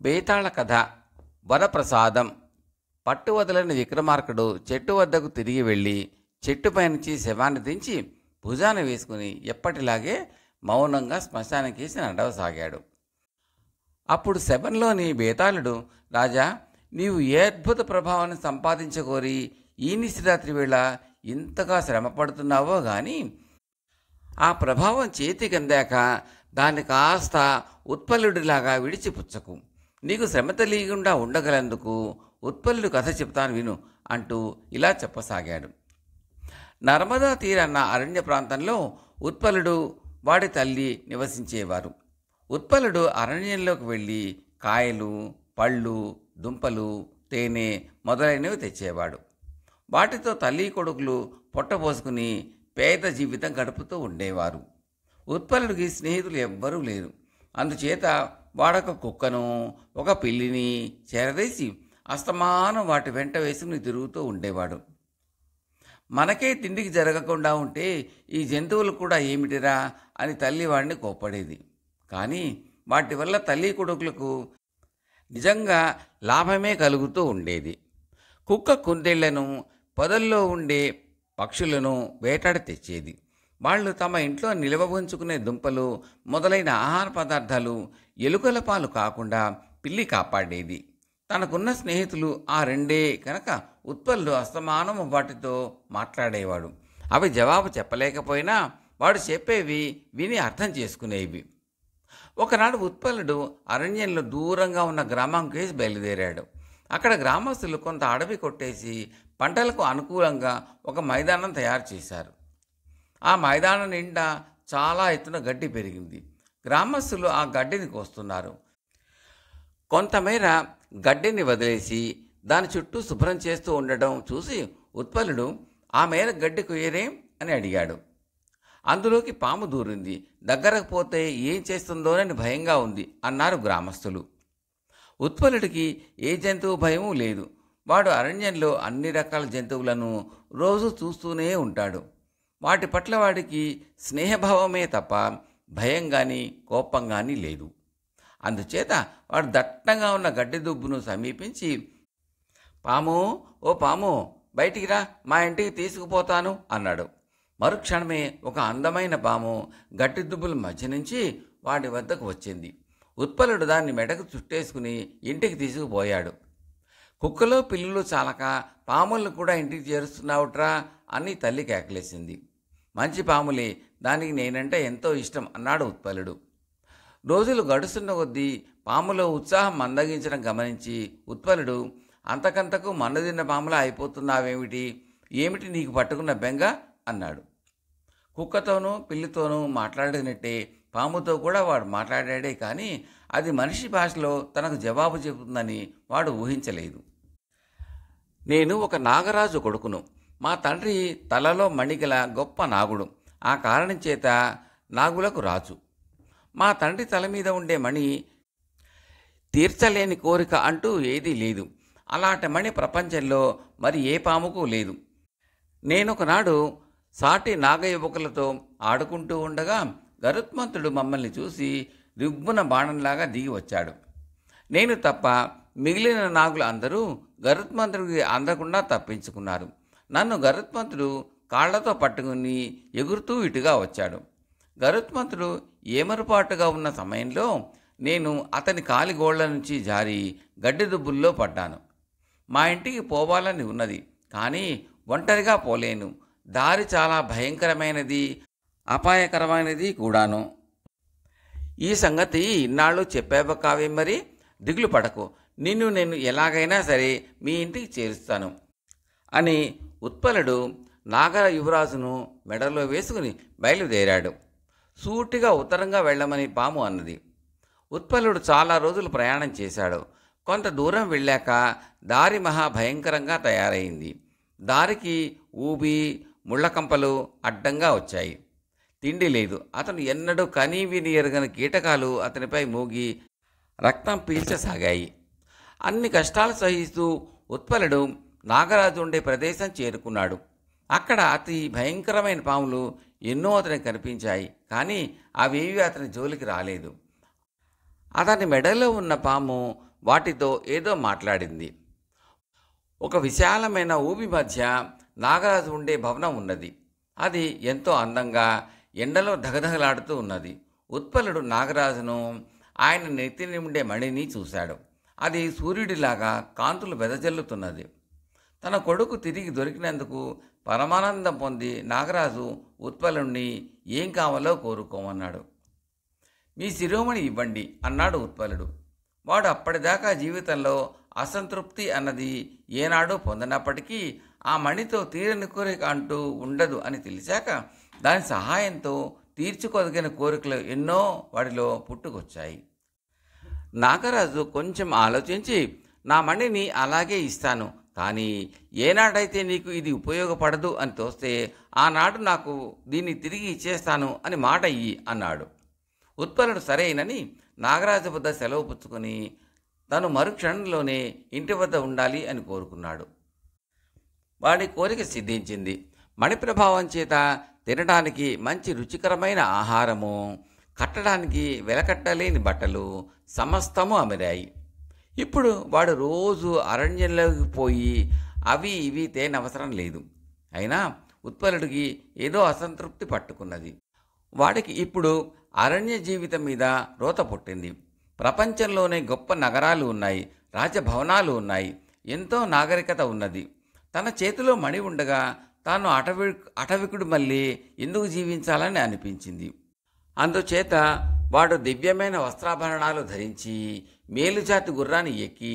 బేతాళ కథ. వరప్రసాదం. పట్టు వదలని విక్రమార్కుడు చెట్టు వద్దకు తిరిగి వెళ్ళి చెట్టుపై నుంచి శవాన్ని దించి భుజాన వేసుకుని ఎప్పటిలాగే మౌనంగా శ్మశానకేసి నడవసాగాడు. అప్పుడు శవంలోని బేతాళుడు, రాజా, నీవు ఏ అద్భుత ప్రభావాన్ని సంపాదించకోరి ఈ నిశిరాత్రి వేళ ఇంతగా శ్రమపడుతున్నావో గాని ఆ ప్రభావం చేతికి అందాక దాన్ని కాస్త ఉత్పల్లుడిలాగా విడిచిపుచ్చకు. నీకు శ్రమ తెలియకుండా ఉండగలందుకు ఉత్పల్లుడు కథ చెప్తాను విను అంటూ ఇలా చెప్పసాగాడు. నర్మదా తీరన్న అరణ్య ప్రాంతంలో ఉత్పలుడు వాడి తల్లి నివసించేవారు. ఉత్పలుడు అరణ్యంలోకి వెళ్ళి కాయలు, పళ్ళు, దుంపలు, తేనె మొదలైనవి తెచ్చేవాడు. వాటితో తల్లి కొడుకులు పొట్టపోసుకుని పేద జీవితం గడుపుతూ ఉండేవారు. ఉత్పలుడికి స్నేహితులు ఎవ్వరూ లేరు. అందుచేత వాడొక కుక్కను, ఒక పిల్లిని చేరదీసి అస్తమానం వాటి వెంట వేసుకుని తిరుగుతూ ఉండేవాడు. మనకే తిండికి జరగకుండా ఉంటే ఈ జంతువులు కూడా ఏమిటిరా అని తల్లి వాడిని కోప్పడేది. కానీ వాటి వల్ల తల్లి కొడుకులకు నిజంగా లాభమే కలుగుతూ ఉండేది. కుక్క కుందేళ్లను, పొదల్లో ఉండే పక్షులను వేటాడి తెచ్చేది. వాళ్ళు తమ ఇంట్లో నిల్వ ఉంచుకునే దుంపలు మొదలైన ఆహార పదార్థాలు ఎలుకల పాలు కాకుండా పిల్లి కాపాడేది. తనకున్న స్నేహితులు ఆ రెండే కనుక ఉత్పలుడు అస్తమానం వాటితో మాట్లాడేవాడు. అవి జవాబు చెప్పలేకపోయినా వాడు చెప్పేవి విని అర్థం చేసుకునేవి. ఒకనాడు ఉత్పలుడు అరణ్యంలో దూరంగా ఉన్న గ్రామం కేసి బయలుదేరాడు. అక్కడ గ్రామస్తులు కొంత అడవి కొట్టేసి పంటలకు అనుకూలంగా ఒక మైదానం తయారు చేశారు. ఆ మైదానం నిండా చాలా ఎత్తున గడ్డి పెరిగింది. గ్రామస్తులు ఆ గడ్డిని కోస్తున్నారు. కొంతమేర గడ్డిని వదిలేసి దాని చుట్టూ శుభ్రం చేస్తూ ఉండడం చూసి ఉత్పలుడు, ఆ మేర గడ్డి కొయ్యరేం అని అడిగాడు. అందులోకి పాము దూరింది, దగ్గరకు పోతే ఏం చేస్తుందోనని భయంగా ఉంది అన్నారు గ్రామస్తులు. ఉత్పలుడికి ఏ జంతువు భయమూ లేదు. వాడు అరణ్యంలో అన్ని రకాల జంతువులను రోజు చూస్తూనే ఉంటాడు. వాటి పట్ల వాడికి స్నేహభావమే తప్ప భయం కానీ కోపం కానీ లేదు. అందుచేత వాడు దట్టంగా ఉన్న గడ్డి దుబ్బును సమీపించి, పాము, ఓ పాము, బయటికి రా, మా ఇంటికి తీసుకుపోతాను అన్నాడు. మరుక్షణమే ఒక అందమైన పాము గడ్డి దుబ్బుల మధ్య నుంచి వాడి వద్దకు వచ్చింది. ఉత్పలుడు దాన్ని మెడకు చుట్టేసుకుని ఇంటికి తీసుకుపోయాడు. కుక్కలో పిల్లులు చాలక పాములను కూడా ఇంటికి చేరుస్తున్నావుట్రా అని తల్లి కేకలేసింది. మంచి పాములే, దానికి నేనంటే ఎంతో ఇష్టం అన్నాడు ఉత్పలుడు. రోజులు గడుస్తున్న కొద్దీ పాములో ఉత్సాహం మందగించడం గమనించి ఉత్పలుడు, అంతకంతకు మన్నుదిన్న పాములా అయిపోతున్నావేమిటి, ఏమిటి నీకు పట్టుకున్న బెంగ అన్నాడు. కుక్కతోనూ పిల్లితోనూ మాట్లాడినట్టే పాముతో కూడా వాడు మాట్లాడాడే కానీ అది మనిషి భాషలో తనకు జవాబు చెబుతుందని వాడు ఊహించలేదు. నేను ఒక నాగరాజు కొడుకును. మా తండ్రి తలలో మణిగల గొప్ప నాగుడు. ఆ కారణం చేత నాగులకు రాజు. మా తండ్రి తల మీద ఉండే మణి తీర్చలేని కోరిక అంటూ ఏదీ లేదు. అలాంటి మణి ప్రపంచంలో మరి ఏ పాముకు లేదు. నేనొకనాడు సాటి నాగయువకులతో ఆడుకుంటూ ఉండగా గరుత్మంతుడు మమ్మల్ని చూసి రిబ్బున బాణంలాగా దిగి వచ్చాడు. నేను తప్ప మిగిలిన నాగులు అందరూ గరుత్మంతుడికి అందకుండా తప్పించుకున్నారు. నన్ను గరుత్మంతుడు కాళ్లతో పట్టుకుని ఎగురుతూ ఇటుగా వచ్చాడు. గరుత్మంతుడు ఏమరుపాటుగా ఉన్న సమయంలో నేను అతని కాలిగోళ్ల నుంచి జారి గడ్డి దుబ్బుల్లో పడ్డాను. మా ఇంటికి పోవాలని ఉన్నది, కానీ ఒంటరిగా పోలేను. దారి చాలా భయంకరమైనది, అపాయకరమైనది కూడాను. ఈ సంగతి ఇన్నాళ్ళు చెప్పావు కావే, మరి దిగులు పడకు, నిన్ను నేను ఎలాగైనా సరే మీ ఇంటికి చేరుస్తాను అని ఉత్పలుడు నాగర యువరాజును మెడలో వేసుకుని బయలుదేరాడు. సూటిగా ఉత్తరంగా వెళ్ళమని పాము అన్నది. ఉత్పలుడు చాలా రోజులు ప్రయాణం చేశాడు. కొంత దూరం వెళ్ళాక దారి మహాభయంకరంగా తయారైంది. దారికి ఊబి, ముళ్ళకంపలు అడ్డంగా వచ్చాయి. తిండి లేదు. అతను ఎన్నడూ కనీ విని ఎరగని కీటకాలు అతనిపై మూగి రక్తం పీల్చసాగాయి. అన్ని కష్టాలు సహిస్తూ ఉత్పలుడు నాగరాజు ఉండే ప్రదేశం చేరుకున్నాడు. అక్కడ అతి భయంకరమైన పాములు ఎన్నో అతనికి కనిపించాయి, కానీ అవేవి అతని జోలికి రాలేదు. అతని మెడలో ఉన్న పాము వాటితో ఏదో మాట్లాడింది. ఒక విశాలమైన ఊబి మధ్య నాగరాజు ఉండే భవనం ఉన్నది. అది ఎంతో అందంగా ఎండలో దగదగలాడుతూ ఉన్నది. ఉత్పలుడు నాగరాజును, ఆయన నెత్తిని ఉండే మణిని చూశాడు. అది సూర్యుడిలాగా కాంతులు వెదజల్లుతున్నది. తన కొడుకు తిరిగి దొరికినందుకు పరమానందం పొంది నాగరాజు ఉత్పలుణ్ణి ఏం కావాలో కోరుకోమన్నాడు. మీ శిరోమణి ఇవ్వండి అన్నాడు ఉత్పలుడు. వాడు అప్పటిదాకా జీవితంలో అసంతృప్తి అన్నది ఏనాడూ పొందనప్పటికీ ఆ మణితో తీరని కోరిక అంటూ ఉండదు అని తెలిసాక దాని సహాయంతో తీర్చుకోదగిన కోరికలు ఎన్నో వాడిలో పుట్టుకొచ్చాయి. నాగరాజు కొంచెం ఆలోచించి, నా మణిని అలాగే ఇస్తాను, కానీ ఏనాడైతే నీకు ఇది ఉపయోగపడదు అని తోస్తే ఆనాడు నాకు దీన్ని తిరిగి ఇచ్చేస్తాను అని మాట ఇయ్యి అన్నాడు. ఉత్పలుడు సరేనని నాగరాజు వద్ద సెలవు పుచ్చుకొని తను మరుక్షణంలోనే ఇంటి వద్ద ఉండాలి అని కోరుకున్నాడు. వాడి కోరిక సిద్ధించింది. మణి ప్రభావం చేత తినడానికి మంచి రుచికరమైన ఆహారము, కట్టడానికి వెలకట్టలేని బట్టలు సమస్తము అమిరాయి. ఇప్పుడు వాడు రోజు అరణ్యంలోకి పోయి అవి ఇవి తేనవసరం లేదు. అయినా ఉత్పలుడికి ఏదో అసంతృప్తి పట్టుకున్నది. వాడికి ఇప్పుడు అరణ్య జీవితం మీద రోత పుట్టింది. ప్రపంచంలోనే గొప్ప నగరాలు ఉన్నాయి, రాజభవనాలు ఉన్నాయి, ఎంతో నాగరికత ఉన్నది. తన చేతిలో మణి ఉండగా తాను అటవికుడు మళ్ళీ ఎందుకు జీవించాలని అనిపించింది. అందుచేత వాడు దివ్యమైన వస్త్రాభరణాలు ధరించి మేలుజాతి గుర్రాన్ని ఎక్కి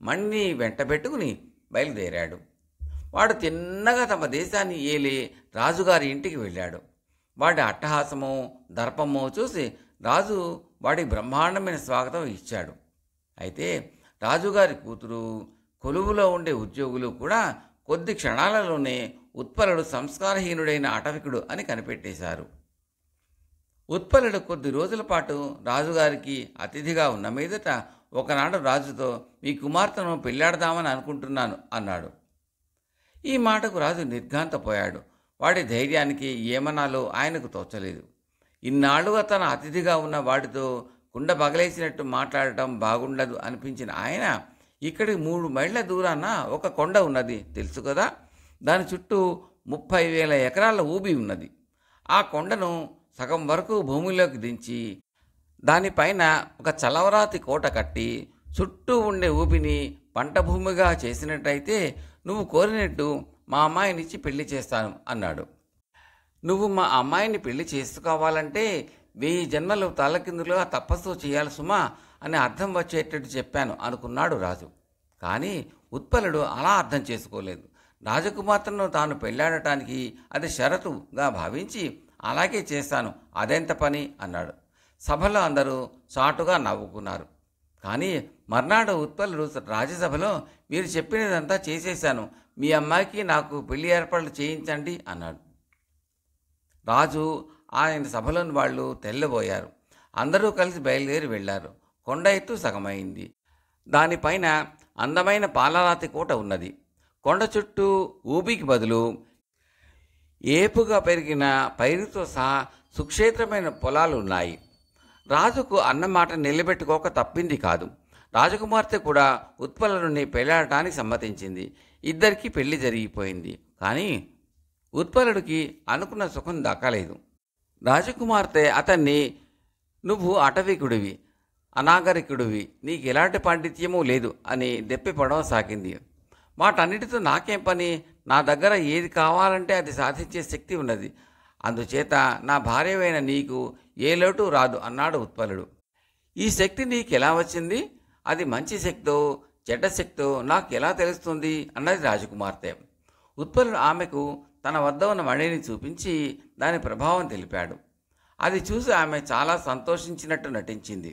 మణిని వెంటబెట్టుకుని బయలుదేరాడు. వాడు తిన్నగా తమ దేశాన్ని ఏలే రాజుగారి ఇంటికి వెళ్ళాడు. వాడి అట్టహాసమో దర్పమో చూసి రాజు వాడికి బ్రహ్మాండమైన స్వాగతం ఇచ్చాడు. అయితే రాజుగారి కూతురు, కొలువులో ఉండే ఉద్యోగులు కూడా కొద్ది క్షణాలలోనే ఉత్పలుడు సంస్కారహీనుడైన అటవికుడు అని కనిపెట్టేశారు. ఉత్పలుడు కొద్ది రోజుల పాటు రాజుగారికి అతిథిగా ఉన్న మీదట ఒకనాడు రాజుతో, మీ కుమార్తెను పెళ్లాడదామని అనుకుంటున్నాను అన్నాడు. ఈ మాటకు రాజు నిర్ఘాంతపోయాడు. వాడి ధైర్యానికి ఏమనాలో ఆయనకు తోచలేదు. ఇన్నాళ్లుగా తన అతిథిగా ఉన్న వాడితో కుండ పగలేసినట్టు మాట్లాడటం బాగుండదు అనిపించిన ఆయన, ఇక్కడికి 3 మైళ్ళ దూరాన ఒక కొండ ఉన్నది తెలుసు కదా, దాని చుట్టూ 30,000 ఎకరాల ఊబి ఉన్నది. ఆ కొండను సగం వరకు భూమిలోకి దించి దానిపైన ఒక చలవరాతి కోట కట్టి చుట్టూ ఉండే ఊబిని పంట భూమిగా చేసినట్టయితే నువ్వు కోరినట్టు మా అమ్మాయినిచ్చి పెళ్లి చేస్తాను అన్నాడు. నువ్వు మా అమ్మాయిని పెళ్లి చేసుకోవాలంటే 1000 జన్మలు తలకిందులుగా తపస్సు చేయాలి సుమా అని అర్థం వచ్చేటట్టు చెప్పాను అనుకున్నాడు రాజు. కానీ ఉత్పలుడు అలా అర్థం చేసుకోలేదు. రాజకుమార్తెను తాను పెళ్లాడటానికి అది షరతుగా భావించి, అలాగే చేస్తాను, అదెంత పని అన్నాడు. సభలో అందరూ చాటుగా నవ్వుకున్నారు. కానీ మర్నాడు ఉత్పలుడు రాజ్యసభలో, మీరు చెప్పినదంతా చేసేశాను, మీ అమ్మాయికి నాకు పెళ్లి ఏర్పాట్లు చేయించండి అన్నాడు. రాజు, ఆయన సభలోని వాళ్ళు తెల్లబోయారు. అందరూ కలిసి బయలుదేరి వెళ్ళారు. కొండ ఎత్తు సగమైంది. దానిపైన అందమైన పాలరాతి కోట ఉన్నది. కొండ చుట్టూ ఊబికి బదులు ఏపుగా పెరిగిన పైరుతో సహా సుక్షేత్రమైన పొలాలు ఉన్నాయి. రాజుకు అన్నమాట నిలబెట్టుకోక తప్పింది కాదు. రాజకుమార్తె కూడా ఉత్పలుడిని పెళ్లాడటానికి సమ్మతించింది. ఇద్దరికీ పెళ్లి జరిగిపోయింది. కానీ ఉత్పలుడికి అనుకున్న సుఖం దక్కలేదు. రాజకుమార్తె అతన్ని, నువ్వు అటవికుడివి, అనాగరికుడివి, నీకు ఎలాంటి పాండిత్యమూ లేదు అని దెప్పిపడడం సాగింది. వాటన్నిటితో నాకేం పని, నా దగ్గర ఏది కావాలంటే అది సాధించే శక్తి ఉన్నది. అందుచేత నా భార్యవైన నీకు ఏ లోటు రాదు అన్నాడు ఉత్పలుడు. ఈ శక్తి నీకు ఎలా వచ్చింది? అది మంచి శక్తో చెడ్డ శక్తో నాకు ఎలా తెలుస్తుంది అన్నది రాజకుమార్తె. ఉత్పలుడు ఆమెకు తన వద్ద ఉన్న మణిని చూపించి దాని ప్రభావం తెలిపాడు. అది చూసి ఆమె చాలా సంతోషించినట్టు నటించింది.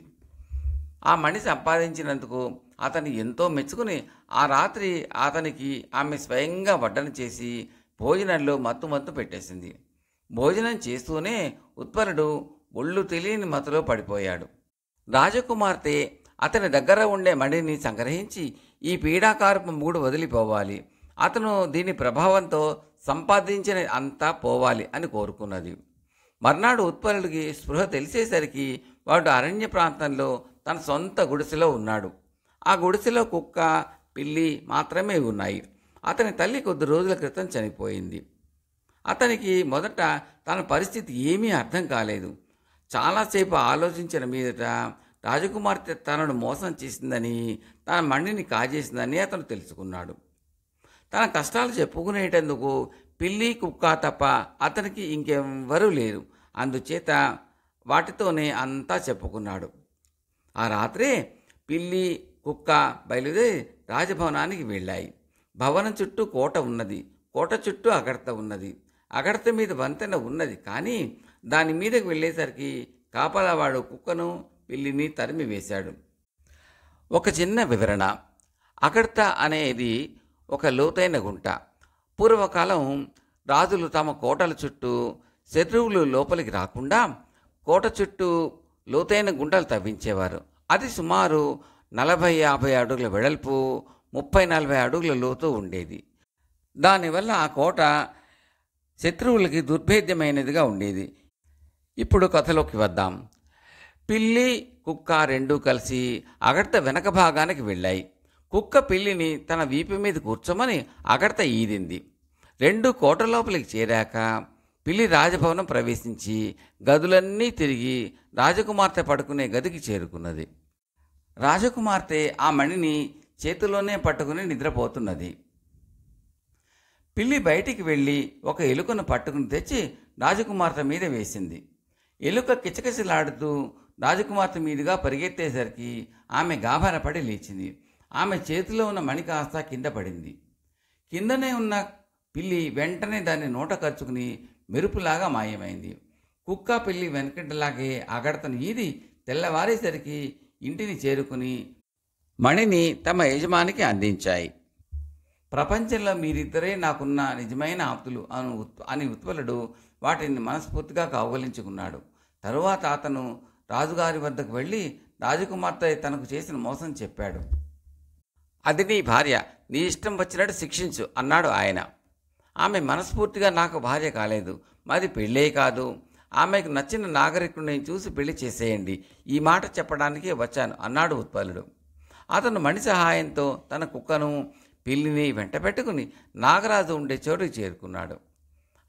ఆ మణి సంపాదించినందుకు అతను ఎంతో మెచ్చుకుని ఆ రాత్రి అతనికి ఆమె స్వయంగా వడ్డన చేసి భోజనంలో మత్తు పెట్టేసింది. భోజనం చేస్తూనే ఉత్పలుడు ఒళ్ళు తెలియని మత్తులో పడిపోయాడు. రాజకుమార్తె అతని దగ్గర ఉండే మణిని సంగ్రహించి, ఈ పీడాకారపు మూడు వదిలిపోవాలి, అతను దీని ప్రభావంతో సంపాదించిన అంతా పోవాలి అని కోరుకున్నది. మర్నాడు ఉత్పలుడికి స్పృహ తెలిసేసరికి వాడు అరణ్య ప్రాంతంలో తన సొంత గుడిసెలో ఉన్నాడు. ఆ గుడిసెలో కుక్క, పిల్లి మాత్రమే ఉన్నాయి. అతని తల్లి కొద్ది రోజుల క్రితం చనిపోయింది. అతనికి మొదట తన పరిస్థితి ఏమీ అర్థం కాలేదు. చాలాసేపు ఆలోచించిన మీదట రాజకుమార్తె తనను మోసం చేసిందని, తన మణిని కాజేసిందని అతను తెలుసుకున్నాడు. తన కష్టాలు చెప్పుకునేటందుకు పిల్లి, కుక్క తప్ప అతనికి ఇంకెవ్వరూ లేరు. అందుచేత వాటితోనే అంతా చెప్పుకున్నాడు. ఆ రాత్రే పిల్లి, కుక్క బయలుదేరి రాజభవనానికి వెళ్ళాయి. భవనం చుట్టూ కోట ఉన్నది. కోట చుట్టూ అగడత ఉన్నది. అగడత మీద వంతెన ఉన్నది. కానీ దాని మీదకి వెళ్ళేసరికి కాపలావాడు కుక్కను, పిల్లిని తరిమి వేశాడు. ఒక చిన్న వివరణ. అగడత అనేది ఒక లోతైన గుంట. పూర్వకాలం రాజులు తమ కోటల చుట్టూ శత్రువులు లోపలికి రాకుండా కోట చుట్టూ లోతైన గుంటలు తవ్వించేవారు. అది సుమారు 40-50 అడుగుల వెడల్పు, 30-40 అడుగుల లోతు ఉండేది. దానివల్ల ఆ కోట శత్రువులకి దుర్భేద్యమైనదిగా ఉండేది. ఇప్పుడు కథలోకి వద్దాం. పిల్లి, కుక్క రెండూ కలిసి అగడత వెనక భాగానికి వెళ్ళాయి. కుక్క పిల్లిని తన వీపు మీద కూర్చోమని అగడత ఈదింది. రెండు కోట లోపలికి చేరాక పిల్లి రాజభవనం ప్రవేశించి గదులన్నీ తిరిగి రాజకుమార్తె పడుకునే గదికి చేరుకున్నది. రాజకుమార్తె ఆ మణిని చేతిలోనే పట్టుకుని నిద్రపోతున్నది. పిల్లి బయటికి వెళ్ళి ఒక ఎలుకను పట్టుకుని తెచ్చి రాజకుమార్తె మీద వేసింది. ఎలుక కిచకిచలాడుతూ రాజకుమార్తె మీదుగా పరిగెత్తేసరికి ఆమె గాభరాపడి లేచింది. ఆమె చేతిలో ఉన్న మణి కాస్త కింద పడింది. కిందనే ఉన్న పిల్లి వెంటనే దాన్ని నోట కరుచుకుని మెరుపులాగా మాయమైంది. కుక్క, పిల్లి వెనకటిలాగే అగడతను ఈది తెల్లవారేసరికి ఇంటిని చేరుకుని మణిని తమ యజమానికి అందించాయి. ప్రపంచంలో మీరిద్దరే నాకున్న నిజమైన ఆప్తులు అని ఉత్పలుడు వాటిని మనస్ఫూర్తిగా కౌగలించుకున్నాడు. తరువాత అతను రాజుగారి వద్దకు వెళ్ళి రాజకుమార్తె తనకు చేసిన మోసం చెప్పాడు. అది నీ భార్య, నీ ఇష్టం వచ్చినట్టు శిక్షించు అన్నాడు ఆయన. ఆమె మనస్ఫూర్తిగా నాకు భార్య కాలేదు, మాది పెళ్ళే కాదు, ఆమెకు నచ్చిన నాగరికుడిని చూసి పెళ్లి చేసేయండి, ఈ మాట చెప్పడానికే వచ్చాను అన్నాడు ఉత్పలుడు. అతను మణి సహాయంతో తన కుక్కను, పిల్లిని వెంట పెట్టుకుని నాగరాజు ఉండే చోటుకి చేరుకున్నాడు.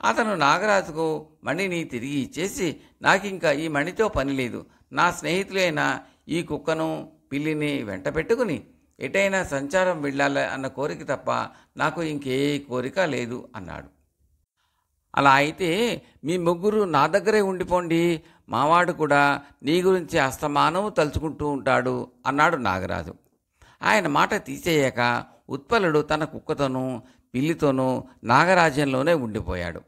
అతను నాగరాజుకు మణిని తిరిగి ఇచ్చేసి, నాకింకా ఈ మణితో పని లేదు, నా స్నేహితులైన ఈ కుక్కను, పిల్లిని వెంట పెట్టుకుని ఎటైనా సంచారం వెళ్ళాలి అన్న కోరిక తప్ప నాకు ఇంకే కోరిక లేదు అన్నాడు. అలా అయితే మీ ముగ్గురు నా దగ్గరే ఉండిపోండి, మావాడు కూడా నీ గురించి అస్తమానం తలుచుకుంటూ ఉంటాడు అన్నాడు నాగరాజు. ఆయన మాట తీసేయక ఉత్పలుడు తన కుక్కతోనూ పిల్లితోనూ నాగరాజ్యంలోనే ఉండిపోయాడు.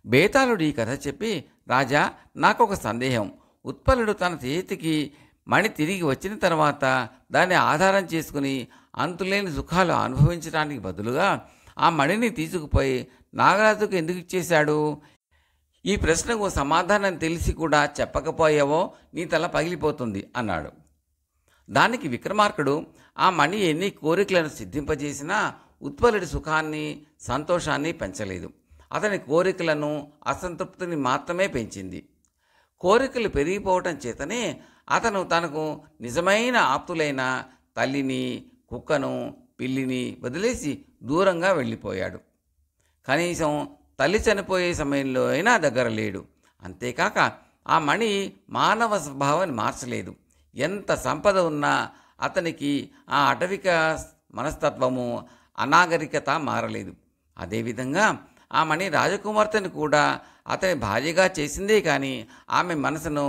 బేతాళుడు ఈ కథ చెప్పి, రాజా నాకొక సందేహం, ఉత్పలుడు తన చేతికి మణి తిరిగి వచ్చిన తర్వాత దాన్ని ఆధారం చేసుకుని అంతులేని సుఖాలు అనుభవించడానికి బదులుగా ఆ మణిని తీసుకుపోయి నాగరాజుకు ఎందుకు ఇచ్చేశాడు? ఈ ప్రశ్నకు సమాధానం తెలిసి కూడా చెప్పకపోయావో నీ తల పగిలిపోతుంది అన్నాడు. దానికి విక్రమార్కుడు, ఆ మణి ఎన్ని కోరికలను సిద్ధింపజేసినా ఉత్పలుడి సుఖాన్ని, సంతోషాన్ని పెంచలేదు. అతని కోరికలను, అసంతృప్తిని మాత్రమే పెంచింది. కోరికలు పెరిగిపోవటం చేతనే అతను తనకు నిజమైన ఆప్తులైన తల్లిని, కుక్కను, పిల్లిని వదిలేసి దూరంగా వెళ్ళిపోయాడు. కనీసం తల్లి చనిపోయే సమయంలో అయినా దగ్గర లేడు. అంతేకాక ఆ మణి మానవ స్వభావాన్ని మార్చలేదు. ఎంత సంపద ఉన్నా అతనికి ఆ అటవిక మనస్తత్వము, అనాగరికత మారలేదు. అదేవిధంగా ఆ మణి రాజకుమార్తెను కూడా అతని భార్యగా చేసిందే కానీ ఆమె మనసును,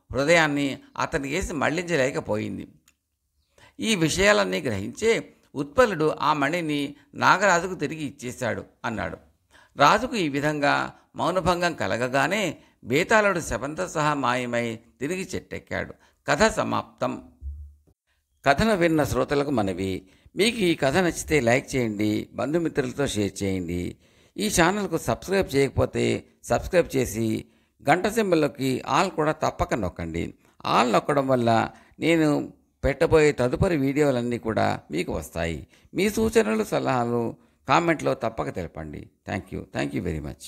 హృదయాన్ని అతనికి వేసి మళ్లించలేకపోయింది. ఈ విషయాలన్నీ గ్రహించే ఉత్పలుడు ఆ మణిని నాగరాజుకు తిరిగి ఇచ్చేశాడు అన్నాడు. రాజుకు ఈ విధంగా మౌనభంగం కలగగానే బేతాళుడు శవంతో సహా మాయమై తిరిగి చెట్టెక్కాడు. కథ సమాప్తం. కథను విన్న శ్రోతలకు మనవి, మీకు ఈ కథ నచ్చితే లైక్ చేయండి, బంధుమిత్రులతో షేర్ చేయండి. ఈ ఛానల్కు సబ్స్క్రైబ్ చేయకపోతే సబ్స్క్రైబ్ చేసి గంట సింబల్లోకి ఆల్ కూడా తప్పక నొక్కండి. ఆల్ నొక్కడం వల్ల నేను పెట్టబోయే తదుపరి వీడియోలన్నీ కూడా మీకు వస్తాయి. మీ సూచనలు, సలహాలు కామెంట్లో తప్పక తెలపండి. Thank you very much.